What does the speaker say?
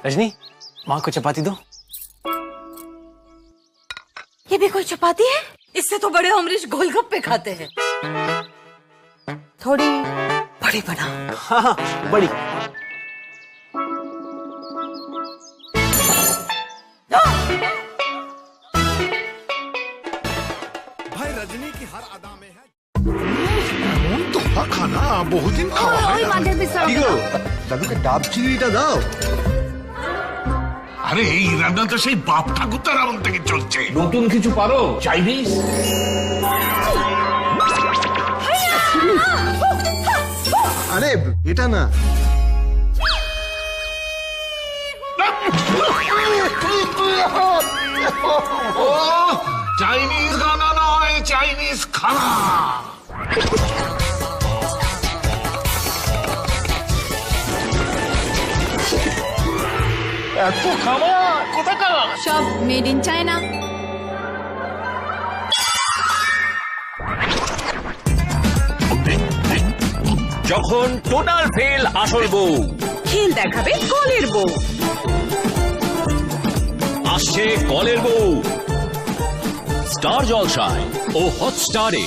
रजनी, माँ को चपाती दो। ये भी कोई चपाती है? इससे तो बड़े अमरीश गोलगप्पे खाते हैं। थोड़ी बड़ी बना। हाँ, बड़ी। भाई रजनी की हर अदा में है। तो खाना बहुत दिन खाওয়া হয় না। কি গো দাদুকে ডাব চিংড়িটা দাও। আরে এই রান্না তো সেই বাপ ঠাকুরদার আমল থেকে চলছে। নতুন কিছু পারো? চাইনিজ? আরে এটা না, ও চাইনিজ গানা নয়, চাইনিজ খানা। এত খাবার কোথাকার? সব মেড ইন চায়না। যখন টোটাল ফেল আসল বউ, খেল দেখাবে কলের বউ। আসছে কলের বউ স্টার জলসায় ও হটস্টারে।